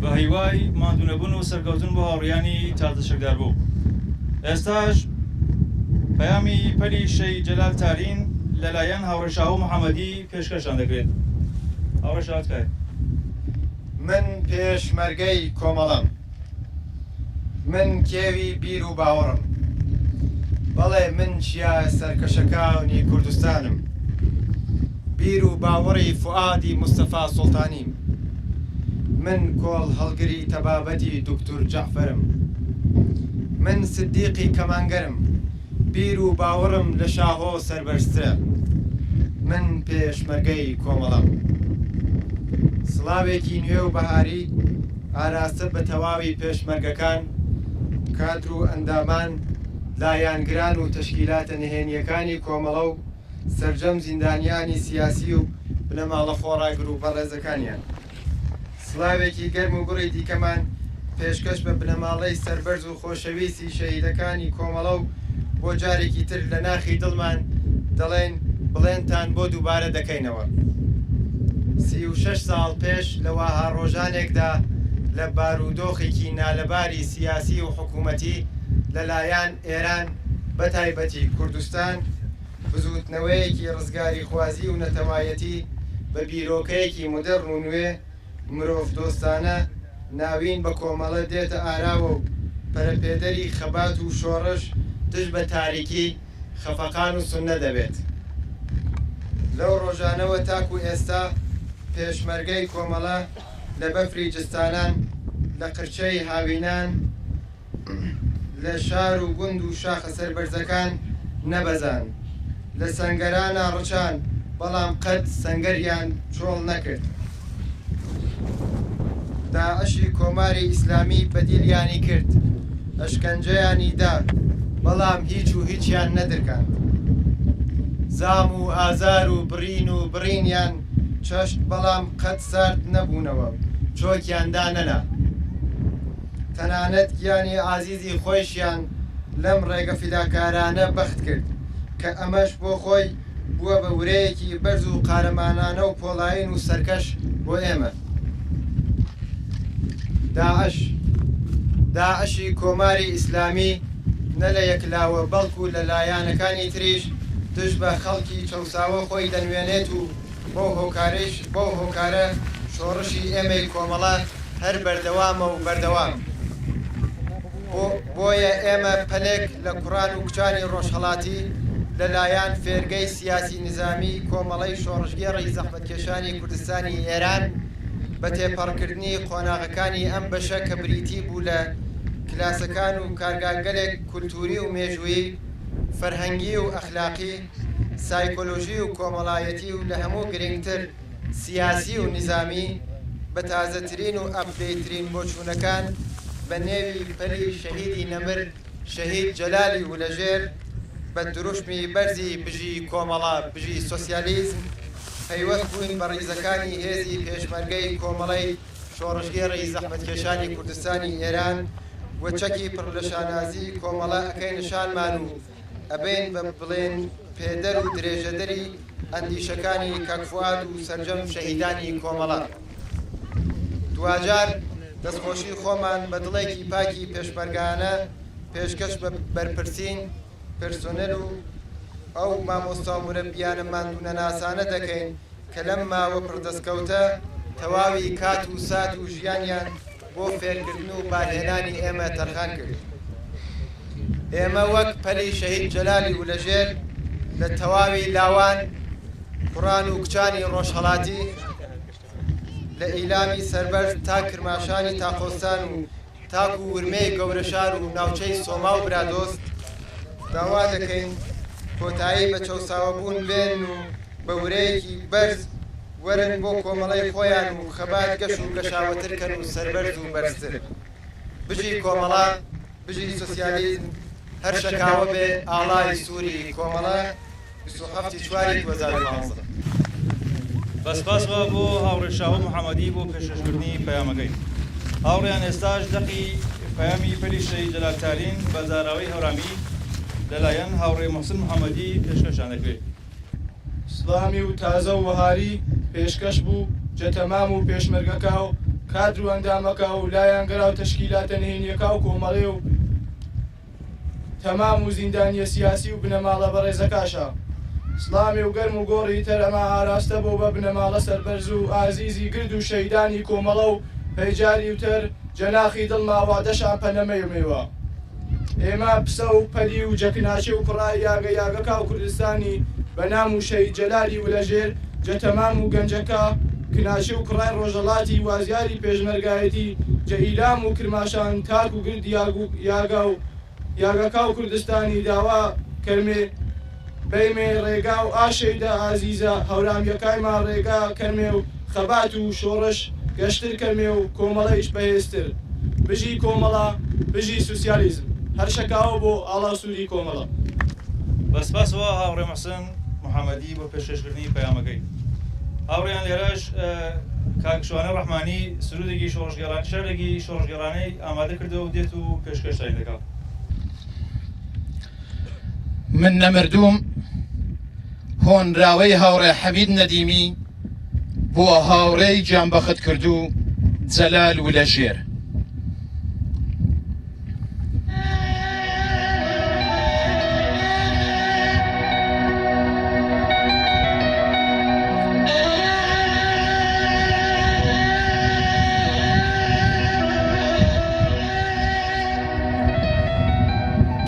بە هیوای مادونەبوون و سەرکەوتن بۆ هاوڕیانی تازەشەکدار بوو. ئێستاش پەیامی پەلی شەی جەلال تارین لەلایەن هاوڕێشاو محەممەدی پێشکەشان دەکرێت. هاوڕێشاو تکایە. من پێشمەرگەی کۆمەڵەم من کێوی بیر و باوەڕم بەڵێ من چیا سەرکەشەکانی کوردستانم بیر و باوەڕی فوئادی مستەفا سوڵتانیم من کۆڵ هەڵگری تەبابەتی دکتور جەعفەرم من سدیقی کەمانگەرم بیر و باوەڕم لە شاهۆ سەربەرزترە من پێشمەرگەی کۆمەڵەم سڵاوێکی نوێ و بەهاری ئاراستە بە تەواوی پێشمەرگەکان کادر و ئەندامان لایەنگران و تەشکیلاتە نهێنیەکانی کۆمەڵە و سەرجەم زیندانیانی سیاسی و بنەماڵە خۆڕاگر و بەڕێزەکانیان سڵاوێکی گەرم و گوڕی دیکەمان پێشکەش بە بنەماڵەی سەربەرز و خۆشەویستی شەهیدەکانی کۆمەڵە و بۆ جارێکی تر لە ناخی دڵمان دەڵێن بڵێنتان بۆ دووبارە دەکەینەوە 36 ساڵ پێش لە واها ڕۆژانێکدا لە بارودۆخێکی نالەباری سیاسی و حکوومەتی لەلایەن ئێران بەتایبەتی کوردستان بزوتنەوەیەکی ڕزگاری خوازی و نەتەوایەتی بە بیرۆکەیەکی مدەڕ و نوێ مرۆڤ دۆستانە ناوین بە کۆمەڵە دێتە ئاراوە و پەرەپێدەری خەبات و شۆڕش دژ بە تاریکی خەفەقان و سوننە دەبێت لەو ڕۆژانەوە تاکو ئێستا پێشمەرگەی کۆمەڵە لە بەفری جستانان لە قرچەی هاوینان لە شار و گوند و شاخە سەربەرزەکان نەبەزان لە سەنگەرانە ڕچان بەڵام قەت سەنگەریان چۆڵ نەکرد داعشی کۆماری ئیسلامی بەدیلیانی کرد ئەشکەنجەیانی دا بەڵام هیچ و هیچیان نەدرکاند زام و ئازار و بڕینیان چەشت بەڵام قەت سارد نەبوونەوە چۆکیان دانەنا تەنانەت گیانی ئازیزی خۆشیان لەم ڕێگە فیداکارانە بەخت کرد کە ئەمەش بۆ خۆی بووە بە ورەیەکی بەرز و قارەمانانە و پۆڵاین و سەرکەش بۆ ئێمە داعشی کۆماری ئیسلامی نە لە یەکلاوە بەڵکو لە لایەنەکانی تریش دژ بە خەڵکی چەوساوە خۆی دەنوێنێت و بۆ هۆکارە شۆڕشی ئێمەی کۆمەڵە هەر بەردەوامە و بەردەوام بۆیە ئێمە پەلێک لە کوڕان و کچانی ڕۆژهەڵاتی لەلایەن فێرگەی سیاسی نظامی کۆمەڵەی شۆڕژگێڕی زەحمەتکێشانی کوردستانی ئێران بە تێپەڕکردنی قۆناغەکانی ئەم بەشە کە بریتی بوو لە کلاسەکان و کارگاگەلێک کولتوری و مێژووی فەرهەنگی و ئەخلاقی سایکۆلۆژی و کۆمەڵایەتی و لە هەموو گرنگتر سیاسی و نظامی بە تازەترین و ئەپدەیترین بۆچوونەکان بە نێوی پەلی شەهیدی نەمر شەهید جەلالی ولەژێر بە دروشمی بەرزی بژی کۆمەڵا بژی سۆسیالیزم پەیوەست بووین بە ڕیزەکانی هێزی پێشمەرگەی کۆمەڵەی شۆڕژگێڕی زەحمەتکێشانی کوردستانی ئێران و چەکی پڕ لە شانازی کۆمەڵە ئەەکەی نشانمان و ئەبێن بە بڵێن پێدەر و درێژەدەری ئەندیشەکانی کەکفواد و سەرجەم شەهیدانی کۆمەڵە. دوجار دەستخۆشی خۆمان بە دڵێکی پاکی پێشمەرگانە پێشکەش بە بەرپرسین پرسۆنەل و ئەو مامۆستا و مرەبیانەمان نەناسانە دەکەین کە لەم ماوە پڕدەستکەوتە تەواوی کات و سات و ژیانیان بۆ فێرکردن و بارهێنانی ئێمە تەرخان کرد. ئێمە وەک پەلی شەهید جەلالی ولەژێر لە تەواوی لاوان کوڕان و کچانی ڕۆژهەڵاتی لە ئیلامی سەربەرز تا کرماشانی تاقۆستان و تاک و ورمەی گەورەشار و ناوچەی سۆما و برادۆست داوا دەکەین کۆتایی بە چەساوەبوون بێن و بە ورەیەکی بەرز وەرن بۆ کۆمەڵەی خۆیان و خەبات گەش و گەشاوەترکەن و سەربەرز و بەرزتر بژی کۆمەڵە بژی سۆسیالیزم هەر شەکاوە بێ ئاڵای سووری کۆمەڵە 27/4/2012. بەسپاسەوە بۆ هاوڕێشاو محەممەدی بۆ پێشکەشکردنی پەیامەکەی. هاوڕێیان ئێستاش دەقی پەیامی پەلی شەهید جەلالتارین بە زاراوەی هەورامی لەلایەن هاوڕێ موحسین محەممەدی پێشکەشان دەکرێت. سلامی و تازە و وەهاری پێشکەش بوو جەتەمام و پێشمەرگەکە و کادر و ئەندامەکە و لایەنگەرا و تەشکیلاتە نهێنیەکە و کۆمەڵێ و تەمام و زیندانیە سیاسی و بنەماڵە بەڕێزەکاشە. سلامی و گەرم و گۆڕی تەر ئەمە ئاراستە بۆ بە بنەماڵە سەربەرز و ئازیزی گرد و شەیدانی کۆمەڵە و پەیجاری وتر جەناخی دڵماوا دەشان پەنەمەیمێوە. ئێمە پسە و پەلی و جەکناچی و کوڕای یاگە یاگەکە و کوردستانی بە نام و شەهید جەلالی ولەژێر جەتەمام و گەنجەکە کناچی و کوڕای ڕۆژەڵاتی وازیاری پێشمەرگایەتی جەئیلام و کرماشان تاک و گرد یاگە و یاگەکە و کوردستانی داوا کەرمێ بەیمێ ڕێگا و ئاشەیدا ئازیزە هەورامیەکایمان ڕێگا کەرمێ و خەبات و شۆڕش گەشتر کەرمێ و کۆمەڵەیش بەهێزتر بژی کۆمەڵە بژی سوسیالیزم هەر شەکاوە بۆ ئاڵا سووری کۆمەڵە. بەسپاسەوە هاوڕێ موحسین محەممەدی بۆ پێشکەشکردنی پەیامەکەی. هاوڕێیان لێرەش کاکشوانە ڕەحمانی سرودێکی شۆڕژگەڕان شەرێکی شۆڕژگەڕانەی ئامادە کردەوە و دێت و پێشکەشتانی دەکات. من نەمردووم هۆنراوەی هاوڕێ حەمید نەدیمی بۆ هاوڕێی گیانبەخت کردو جەلال ولەژێر.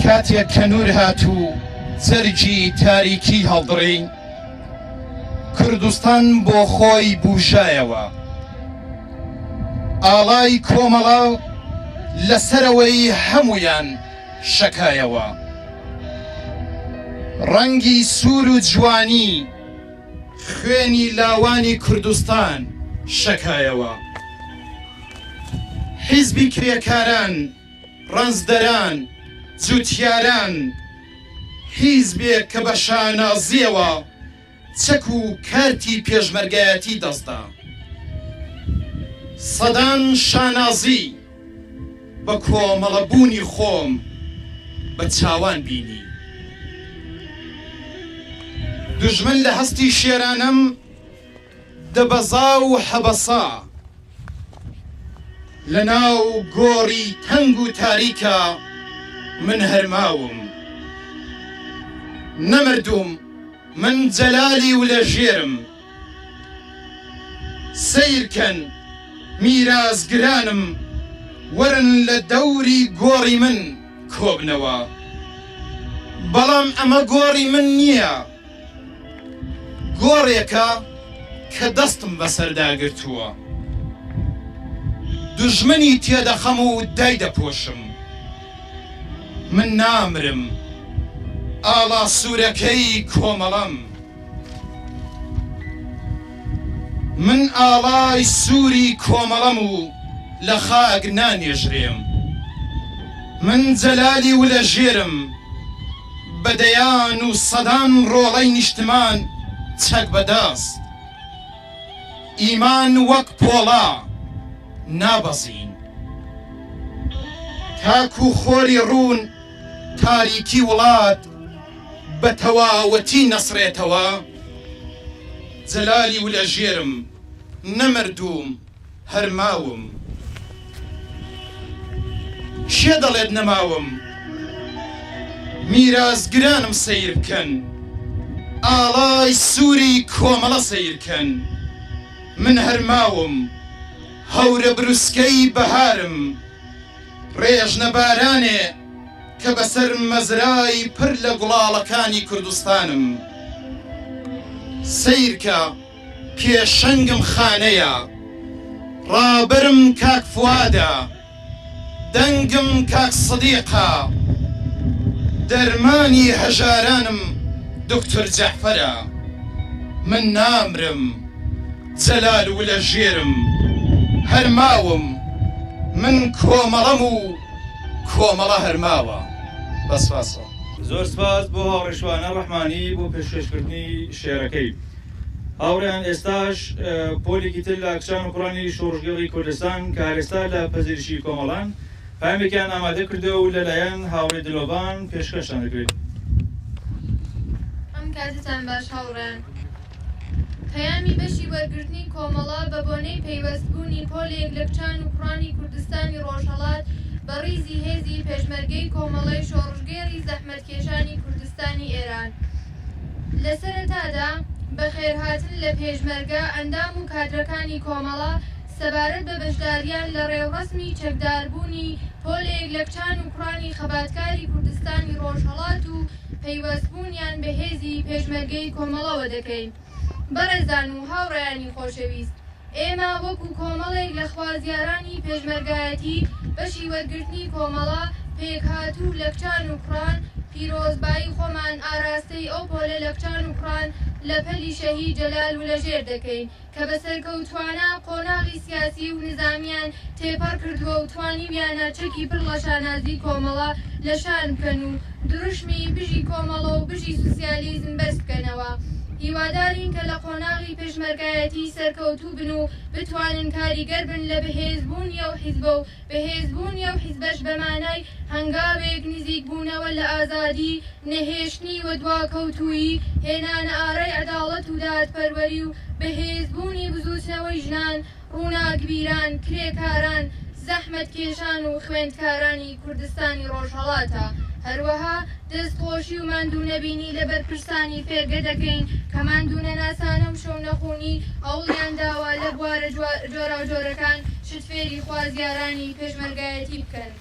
کاتێک کە نور هاتوو جەرگی تاریکی هەڵدڕی کوردستان بۆ خۆی بوژایەوە ئاڵای کۆمەڵە لەسەرەوەی هەمویان شەکایەوە ڕەنگی سوور و جوانی خوێنی لاوانی کوردستان شەکایەوە حیزبی کرێکاران ڕەنزدەران جوتیاران حیزبێک کە بە شانازیەوە چەک و کارتی پێشمەرگایەتی دەستدا سەدان شانازی بە کۆمەڵەبوونی خۆم بە چاوان بینی دوژمن لە هەستی شێرانم دەبەزا و حەبەسا لە ناو گۆڕی تەنگ و تاریکە من هەرماوم نەمردوم من جەلالی ولەژێرم سەیرکەن میرازگرانم وەرن لە دەوری گۆڕی من کۆبنەوە بەڵام ئەمە گۆڕی من نییە، گۆڕێکە کە دەستم بەسەرداگرتووە. دوژمنی تێدەخەم و دای دەپۆشم. من نامرم، ئاڵا سوورەکەی کۆمەڵەم. من ئاڵای سووری کۆمەڵەم و لە خاک نانێژرێم. من جەلالی و لە ژێرم، بەدەیان و سەدان ڕۆڵەی نیشتمان چەک بەدەست. ئیمان وەک پۆڵا نابەزین، تاکو خۆری ڕوون تاریکی وڵات بە تەواوەتی نەسرێتەوە. جەلالی و لە ژێرم نەمردووم هەرماوم. شێ دەڵێت نەماوم؟ میرازگرانم سەیر بکەن، ئاڵای سووری کۆمەڵە سەیر بکەن. من هەرماوم، هەورە بروسکەی بەهارم، ڕێژنە بارانێ کە بەسەر مەزرای پر لە گوڵاڵەکانی کوردستانم. سەیرکە پێشەنگم خانەیە، ڕابرم کاک فوادە، دەنگم کاک سەدیقە، دەرمانی هەژارانم دکتۆر جەعفەرە. من نامرم، جەلال و لە ژێرم هەرماوم. من کۆمەڵەم و کۆمەڵە هەرماوە. بەسپاسە. زۆر سپاس بۆ هاوڕێشوانە ڕەحمانی بۆ پێشکەشکردنی شێعرەکەی. هاوڕێیان ئێستاش پۆلێکی تر لە کچان و کوڕانی شۆڕژگەڵی کوردستان کە هەرێستا لە پەزیرشی کۆمەڵان پامێکیان ئامادە کردەوە و لەلایەن هاوڕێ دلۆڤان پێشکەشتان دەکرێت. ئەم کاتتان باش هاوڕێن. پەیامی بەشی وەرگرتنی کۆمەڵە بە بۆنەی پەیوەستبوونی پۆلێک لە کچان و کوڕانی کوردستانی ڕۆژهەڵات بە ڕیزی هێزی پێشمەرگەی کۆمەڵەی شۆڕژگێڕی زەحمەتکێشانی کوردستانی ئێران. لە سەرەتادا بە خێرهاتن لە پێشمەرگە ئەندام و کادرەکانی کۆمەڵە سەبارەت بە بەشداریان لە ڕێوڕەسمی چەکداربوونی پۆلێک لە کچان و کوڕانی خەباتکاری کوردستانی ڕۆژهەڵات و پەیوەستبوونیان بە هێزی پێشمەرگەی کۆمەڵەوە دەکەین. بەڕێزان و هاوڕێیانی خۆشەویست، ئێمە وەکو کۆمەڵێک لە خوازیارانی پێشمەرگایەتی بەشی وەرگرتنی کۆمەڵە پێکهاتوو لە کچان و کوڕان پیرۆزبایی خۆمان ئاراستەی ئەو پۆلە لە کچان و کوڕان لە پەلی شەهید جەلال و لەژێر دەکەین کە بە سەرکەوتوانە قۆناغی سیاسی و نظامیان تێپەڕ کردووە و توانیویانە چەکی پڕ لە شانازی کۆمەڵە لە شان بکەن و دروشمی بژی کۆمەڵە و بژی سوسیالیزم بەس بکەنەوە. هیوادارین کە لە قۆناغی پێشمەرگایەتی سەرکەوتوو بن و بتوانن کاریگەر بن لە بەهێزبوونیە و حیزبە و بەهێزبوونیە و حیزبەش بەمانای هەنگاوێک نزیک بوونەوە لە ئازادی، نەهێشتنی و دواکەوتووی، هێنانە ئارەی عەداڵەت و دادپەروەری و بەهێزبوونی بزوتنەوەی ژنان، ڕووناکبیران، کرێکاران، زەحمەتکێشان و خوێندکارانی کوردستانی ڕۆژهەڵاتە. هەروەها دەستخۆشی و ماندوونەبینی لە بەرپرسانی فێرگە دەکەین کە ماندوونە ناسانە و شەو نەخوونی ئەوڵیان داوا لە بوارە جۆراوجۆرەکان شتفێری خوازیارانی پێشمەرگایەتی بکەن.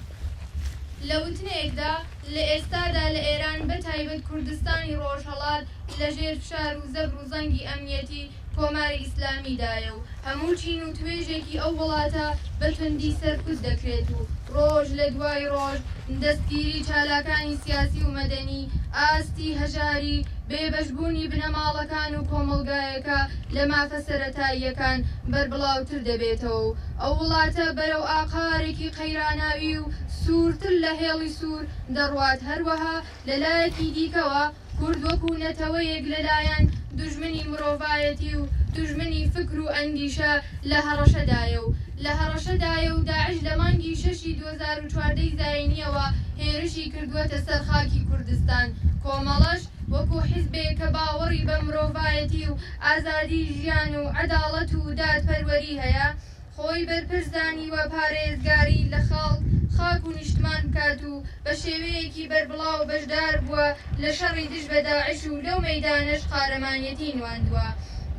لە وتنەیەکدا لە ئێستادا لە ئێران بەتایبەت کوردستانی ڕۆژهەڵات لەژێر فشار و زەبر و زەنگی ئەمنیەتی کۆماری ئیسلامیدایە و هەموو چین و توێژێکی ئەو وڵاتە بە توندی سەرکوت دەکرێت و ڕۆژ لە دوای ڕۆژ دەستگیری چالاکانی سیاسی و مەدەنی، ئاستی هەژاری، بێبەشبوونی بنەماڵەکان و کۆمەڵگایەکە لە مافە سەرەتاییەکان بەربڵاوتر دەبێتەوە و ئەو وڵاتە بەرەو ئاقارێکی قەیراناوی و سوورتر لە هێڵی سوور دەڕوات. هەروەها لە لایەکی دیکەوە کورد وەکو نەتەوەیەک لەلایەن دوژمنی مرۆڤایەتی و دوژمنی فکر و ئەندیشە لە هەڕەشەدایە و لە هەڕەشەدایە و داعش لە مانگی 6 2014 زاینیەوە هێرشی کردووەتە سەر خاکی کوردستان. کۆمەڵەش وەکو حیزبێک کە باوەڕی بە مرۆڤایەتی و ئازادی ژیان و عەداڵەت و دادپەروەری هەیە، خۆی بەرپرسانی و پارێزگاری لە خاک و نیشتمان بکات و بە شێوەیەکی بەربڵاو بەشدار بووە لە شەڕی دژ بە داعش و لەو مەیدانەش قارەمانیەتی نواندووە.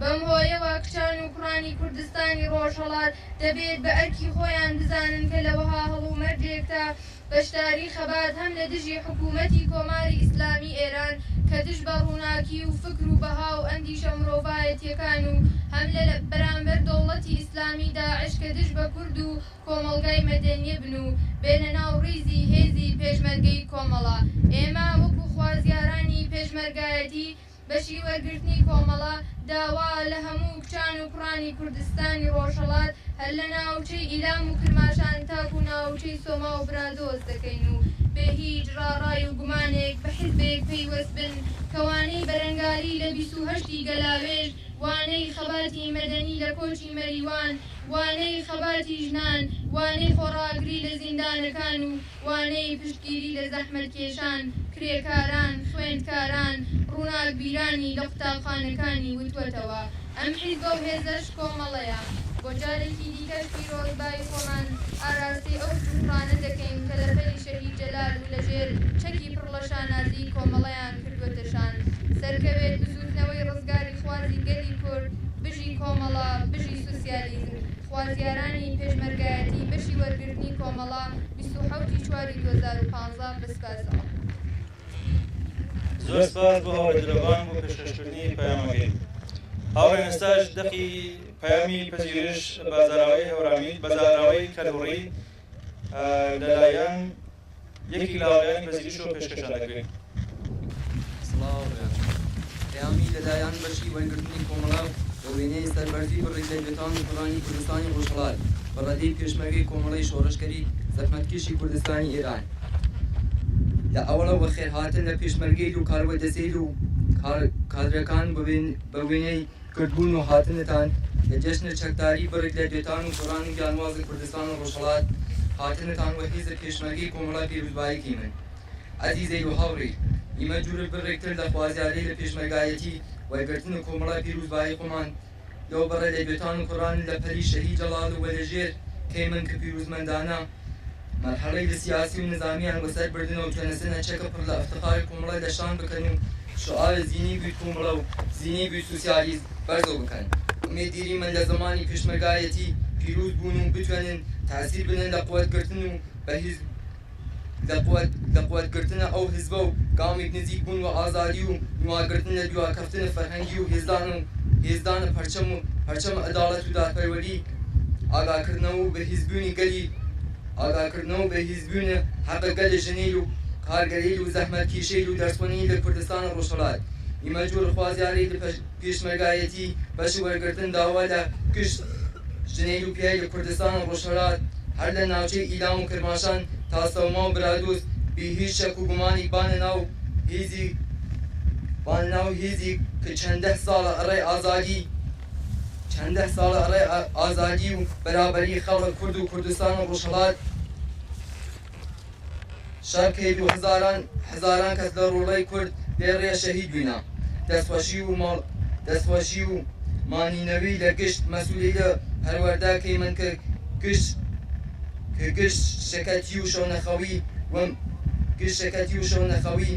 بەم هۆیەوە کچان و کوڕانی کوردستانی ڕۆژهەڵات دەبێت بە ئەرکی خۆیان بزانن کە لەوەها هەڵوو مەرجێکدا بەشداری خەبات هەم لە دژی حکوومەتی کۆماری ئیسلامی ئێران کە دژ بە ڕووناکی و فکر و بەها و ئەندیشە مرۆڤایەتیەکان و هەم لە بەرامبەر دەوڵەتی ئیسلامی داعش کە دژ بە کورد و کۆمەڵگای مەدەنیە بن و بێنە ناو ڕیزی هێزی پێشمەرگەی کۆمەڵە. ئێمە وەکو خوازیارانی پێشمەرگایەتی بەشی وەرگرتنی کۆمەڵە داوا لە هەموو کچان و کوڕانی کوردستانی ڕۆژهەڵات هەر لە ناوچەی ئیلام و کرماشان تاکو و ناوچەی سۆما و برادۆز دەکەین و بێ هیچ ڕاڕای و گومانێک بە حیزبێک پەیوەست بن کەوانەی بەرەنگاری لە 28 گەلاوێژ، وانەی خەباتی مەدەنی لە کۆچی مەریوان، وانەی خەباتی ژنان، وانەی خۆڕاگری لە زیندانەکان و وانەی پشتگیری لە زەحمەتکێشان، کرێکاران، خوێندکاران، ڕووناکبیرانی لە قوتابخانەکانی وتوەتەوە. ئەم حیزبە و هێزەش کۆمەڵەیە. بۆ جارێکی دیکەش پیرۆزبای خۆمان ئاراستی ئەو سوفرانە دەکەین کە لە بەری شەهید جەلال و لەژێر چەکی پڕ لە شانازی کۆمەڵەیان کردوەتەشان. سەرکەوێت بزوتنەوەی ڕزگاری خوازی گەلی کورد، بژی کۆمەڵە، بژی سوسیالیزم. خوازیارانی پێشمەرگایەتی بەشی وەرگرتنی کۆمەڵە 27/4/2015 بەسپاسەوە. زۆر سپاس بۆ هاوڕێدرەوان بۆ پێشکەشکردنی پەیامەکەی. هاوڕێن ئێستاش دەقی پەیامی پەزیرش بازاراوەی هەورامی بەزاراوەی کەلوڕی لەلایەن یەکی لە هاوڕێیانی پەزیرش و پێشکەشان دەکرێت. پەیامی لەلایەن بەشی وەرگرتنی کۆمەڵە بە وێنەی سەربەرزی بڕێک لە لێتان و کوڕانی کوردستانی ڕۆژهەڵات بەڕێدەی پێشمەرگەی کۆمەڵەی شۆڕشکەری زەحمەتکێشی کوردستانی ئێران. لە ئەوڵەوە خێرهاتن لە پێشمەرگەی و کاروەدەسەیل و کادرەکان بە وێنەی کردبوون و هاتنتان لە جەشنە چەکداری بڕێک لە لێتان و کوڕان و گیانوازی کوردستان و ڕۆژهەڵات هاتنتان وە هێزە پێشمەرگەی کۆمەڵە پیرۆزبایەکی من. عەزیزەی و هاوڕێی، ئیمە جوورە بڕێکتر لە خوازیارەی لە پێشمەرگایەتی وەرگرتن و کۆمەڵە پیرۆزبایی خۆمان لەو بەڕێ لە لێتان و کوڕان لە پەلی شەهید جەلال و وەلەژێر کەی من کە پیرۆزمەندانە مرحلەی لە سیاسی و نظامیان وەسەر بردنەوە و توێنەسەنە چەکە پڕ لە ئەفتخاری کۆمەڵە دەشان بکەن و شعار زینی بووی کۆمەڵە و زینی بووی سوسیالیزم بەرزەو بکەن. ئومێدیری من لە زمانی پێشمەرگایەتی پیرۆز بوون و بتوانن تاثیر بنن لە قووەتگرتن و لە قووەتگرتنە ئەو حیزبە و گامێک نزیک بوون و ئازادی و نواگرتن لە دواکەفتنە فەرهەنگی و هێزدانە پەرچەمە عەداڵەت و دادپەروەری، ئاگاکردنەوە بە هیزبوونی گەلی ئاگاکردنەوە بە هیزبوونە حەقە گەلە ژنێل و کارگەریل و زەحمەتکێشەی و دەرسخوێنی لە کوردستانە ڕۆژهەڵات. ئیمە جۆر خوازیارەی لە پێشمەرگایەتی بەشی وەرگرتن داوا لە کشت ژنێل و پیای لە کوردستانە ڕۆژهەڵات هەر لە ناوچەی ئیلام و کرماشان تا سەوما و برادۆز بی هیچ شەک و گومانی بانە ناو هێزی کە چەندە ساڵە ئەڕێی ئازادی و بەرابەری خەڵک کورد و کوردستان و ڕۆژهەڵات شارکەی و هەزاران کەس لە ڕۆڵەی کورد لێڕێ شەهید بووینە. دەستخۆشی و مانینەوەی لە گشت مەسئولی لە هەروەرداکەی من کە گشت شەکەتی و شەونەخەوی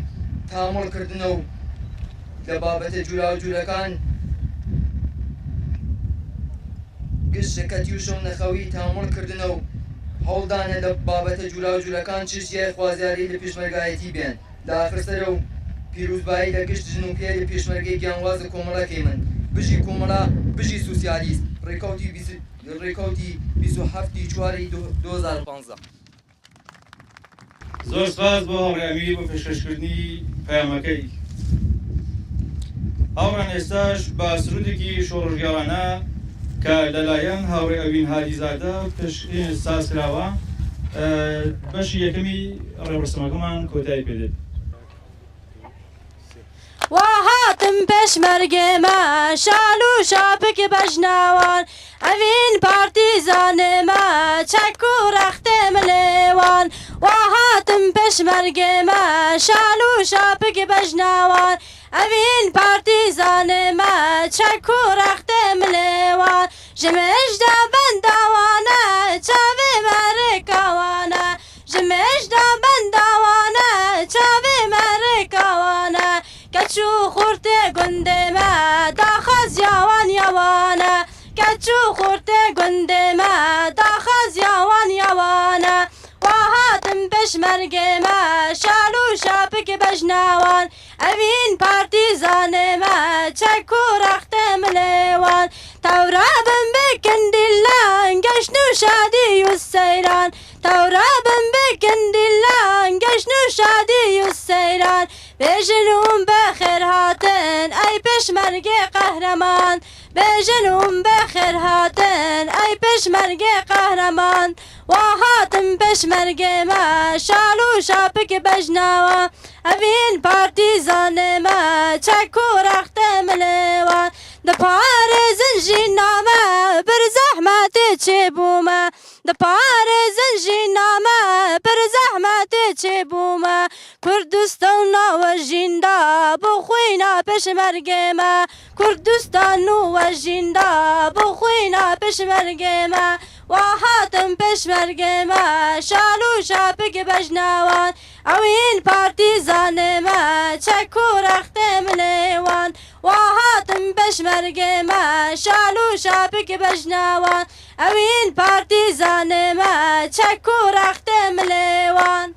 تامۆڵکردنە و لە بابەتە جوراوجورەکان تامۆڵکردنە و هەوڵدانە لە بابەتە جوراوجورەکان چشتیای خوازیاری لە پێشمەرگایەتی بێن. لە ئاخرسەرە و پیرۆزبایی لە گشت ژن و پیای لە پێشمەرگەی گیانوازە کۆمەڵەکەی من بژی کۆمەڵە بژی سوسیالیست ڕێکەوتی 27/4/2015. زۆر سپاس بۆ هاوڕێمی بۆ پێشکەشکردنی پەیامەکەی. هاوڕان ئێستاش بە سرودێکی شۆڕژگەوانە کە لەلایەن هاوڕێ ئەوین هادیزادە سازکراوە بەشی یەکەمی ڕێوەسمەکەمان کۆتایی پێدێت. وهاتم پێشمەرگێمە شال و شاپک بەژناوان ئەڤین پارتیزانێمە چەک و ڕەختێ ملێوان وهاتم پێشمەرگێمە شال و شاپک بەژناوان ئەڤین پارتیزانێمە چەک و ڕەختێ ملێوان ژمێشدا بەنداوانە چاوێ مەرێکاوانە ژمێشدا بەنداوانە چاوێ مەرێکاوانە کەچ و خورتێ گوندێمە داخەزیاوان یاوانە کەچ و خورتێ گوندێمە داخەزیاوان یاوانە وهاتم پشمرگه ما شالو شاپک بجناوان اوین پارتیزان ما چکو رختم لیوان تورابم بکندلان گشنو شادی و سیران تورابم بکندلان گشنو شادی و سیران بجنوم بخیر هاتن ای پشمرگه قهرمان بجنوم بخیر هاتن ای پشمرگه قهرمان و هاتم پشمرگه ما شالو شاپک بجناوان اوین پارتیزان ما چکو رختم لیوان دپار زنجینامه بر زحمت چه بومه دپار زنجینامه بر زحمت چه بومه کردستان و جیندا بخوینا پشمرگه ما کردستان و جیندا بخوینا پشمرگه ما و هاتم پشمرگه ما شالو شاپک بجناوان اوین پارتیزان ما چکو رختم لیوان و هاتم پشمرگه ما شالو شاپک بجناوان اوین پارتیزان ما چکو رختم لیوان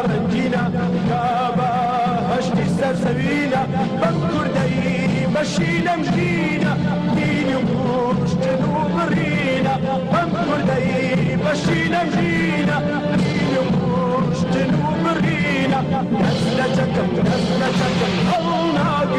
رنجينا كابا هشتي سرسوينا بكردي بشينا مشينا دين وموش جنوب رينا بكردي بشينا مشينا دين وموش جنوب رينا نسلتكم الله